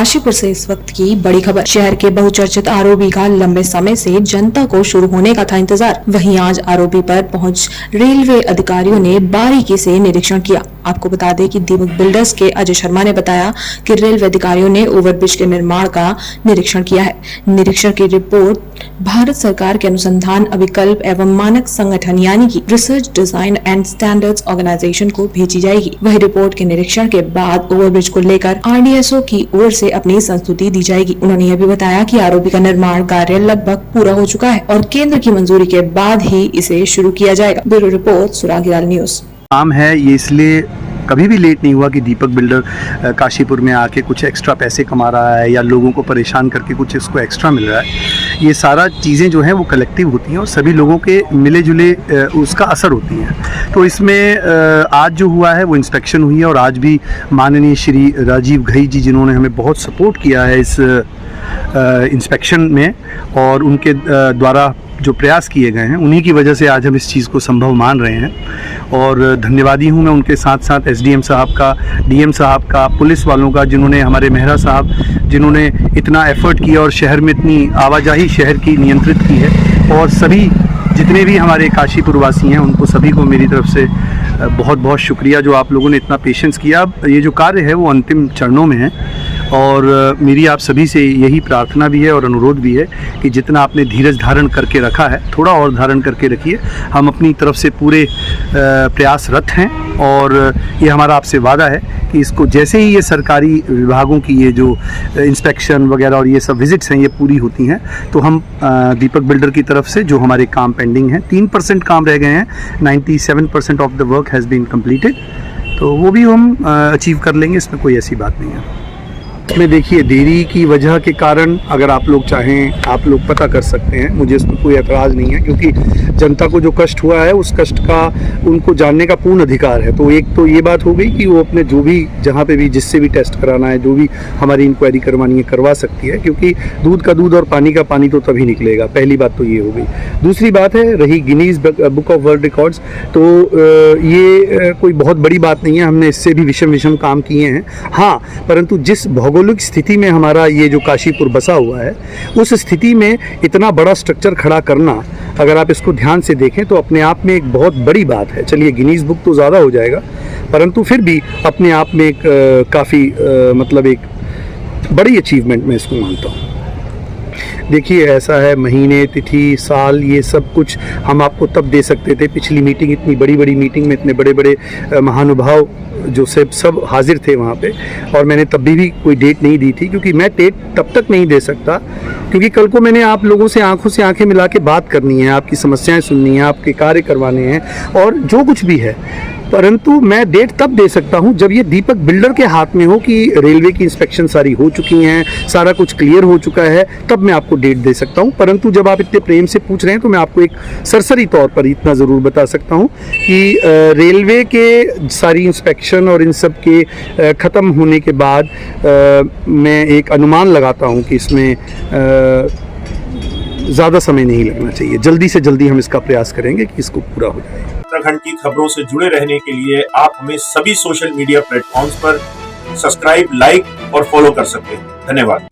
काशीपुर से इस वक्त की बड़ी खबर। शहर के बहुचर्चित आरओबी का लंबे समय से जनता को शुरू होने का था इंतजार। वहीं आज आरओबी पर पहुंच रेलवे अधिकारियों ने बारीकी से निरीक्षण किया। आपको बता दें कि दीपक बिल्डर्स के अजय शर्मा ने बताया कि रेलवे अधिकारियों ने ओवरब्रिज के निर्माण का निरीक्षण किया है। निरीक्षण की रिपोर्ट भारत सरकार के अनुसंधान अभिकल्प एवं मानक संगठन यानी कि research design and standards organisation को भेजी जाएगी। वही रिपोर्ट के निरीक्षण के बाद ओवरब्रिज को लेकर RDSO की ओर से अपनी संस्तुति दी जाएगी। उन्होंने यह भी बताया कि आरओबी का निर्माण कार्य लगभग पूरा हो चुका है और केंद्र की मंजूरी के बाद ही इसे शुरू किया जाएगा। Bureau report सुरागीलाल news. काम है ये, इसलिए कभी भी लेट नहीं हुआ कि दीपक बिल्डर काशीपुर में आके कुछ एक्स्ट्रा पैसे कमा रहा है या लोगों को परेशान करके कुछ इसको एक्स्ट्रा मिल रहा है। ये सारा चीज़ें जो हैं वो कलेक्टिव होती हैं और सभी लोगों के मिले जुले उसका असर होती हैं। तो इसमें आज जो हुआ है वो इंस्पेक्शन हुई है और आज भी माननीय श्री राजीव घई जी, जिन्होंने हमें बहुत सपोर्ट किया है इस इंस्पेक्शन में और उनके द्वारा जो प्रयास किए गए हैं, उन्हीं की वजह से आज हम इस चीज़ को संभव मान रहे हैं। और धन्यवादी हूँ मैं उनके साथ साथ SDM साहब का, DM साहब का, पुलिस वालों का, जिन्होंने हमारे मेहरा साहब जिन्होंने इतना एफर्ट किया और शहर में इतनी आवाजाही शहर की नियंत्रित की है। और सभी जितने भी हमारे काशीपुर वासी हैं उनको सभी को मेरी तरफ से बहुत बहुत शुक्रिया जो आप लोगों ने इतना पेशेंस किया। अब ये जो कार्य है वो अंतिम चरणों में है और मेरी आप सभी से यही प्रार्थना भी है और अनुरोध भी है कि जितना आपने धीरज धारण करके रखा है थोड़ा और धारण करके रखिए। हम अपनी तरफ से पूरे प्रयासरत हैं और ये हमारा आपसे वादा है कि इसको जैसे ही ये सरकारी विभागों की ये जो इंस्पेक्शन वगैरह और ये सब विजिट्स हैं ये पूरी होती हैं तो हम दीपक बिल्डर की तरफ से जो हमारे काम पेंडिंग हैं, 3% काम रह गए हैं, 97% of the work has been completed, तो वो भी हम अचीव कर लेंगे। इसमें कोई ऐसी बात नहीं है। इसमें देखिए देरी की वजह के कारण अगर आप लोग चाहें आप लोग पता कर सकते हैं, मुझे इसमें कोई एतराज़ नहीं है क्योंकि जनता को जो कष्ट हुआ है उस कष्ट का उनको जानने का पूर्ण अधिकार है। तो एक तो ये बात हो गई कि वो अपने जो भी जहाँ पे भी जिससे भी टेस्ट कराना है, जो भी हमारी इंक्वायरी करवानी है करवा सकती है, क्योंकि दूध का दूध और पानी का पानी तो तभी निकलेगा। पहली बात तो ये हो गई। दूसरी बात है रही Guinness book of world records, तो ये कोई बहुत बड़ी बात नहीं है, हमने इससे भी विषम काम किए हैं। हाँ, परंतु जिस भौगोलिक स्थिति में हमारा ये जो काशीपुर बसा हुआ है उस स्थिति में इतना बड़ा स्ट्रक्चर खड़ा करना, अगर आप इसको ध्यान से देखें तो अपने आप में एक बहुत बड़ी बात है। चलिए गिनीज बुक तो ज़्यादा हो जाएगा, परंतु फिर भी अपने आप में एक काफ़ी मतलब एक बड़ी अचीवमेंट मैं इसको मानता हूँ। देखिए ऐसा है, महीने, तिथि, साल, ये सब कुछ हम आपको तब दे सकते थे। पिछली मीटिंग, इतनी बड़ी बड़ी मीटिंग में इतने बड़े बड़े महानुभाव जो सब हाजिर थे वहाँ पे, और मैंने तब भी कोई डेट नहीं दी थी क्योंकि मैं डेट तब तक नहीं दे सकता क्योंकि कल को मैंने आप लोगों से आंखों से आंखें मिला के बात करनी है, आपकी समस्याएं सुननी है, आपके कार्य करवाने हैं और जो कुछ भी है। परंतु मैं डेट तब दे सकता हूं जब ये दीपक बिल्डर के हाथ में हो कि रेलवे की इंस्पेक्शन सारी हो चुकी हैं, सारा कुछ क्लियर हो चुका है, तब मैं आपको डेट दे सकता हूं। परंतु जब आप इतने प्रेम से पूछ रहे हैं तो मैं आपको एक सरसरी तौर पर इतना ज़रूर बता सकता हूं कि रेलवे के सारी इंस्पेक्शन और इन सब के ख़त्म होने के बाद मैं एक अनुमान लगाता हूं कि इसमें ज़्यादा समय नहीं लगना चाहिए। जल्दी से जल्दी हम इसका प्रयास करेंगे कि इसको पूरा हो जाए। उत्तराखंड की खबरों से जुड़े रहने के लिए आप हमें सभी सोशल मीडिया प्लेटफॉर्म्स पर सब्सक्राइब, लाइक और फॉलो कर सकते हैं। धन्यवाद।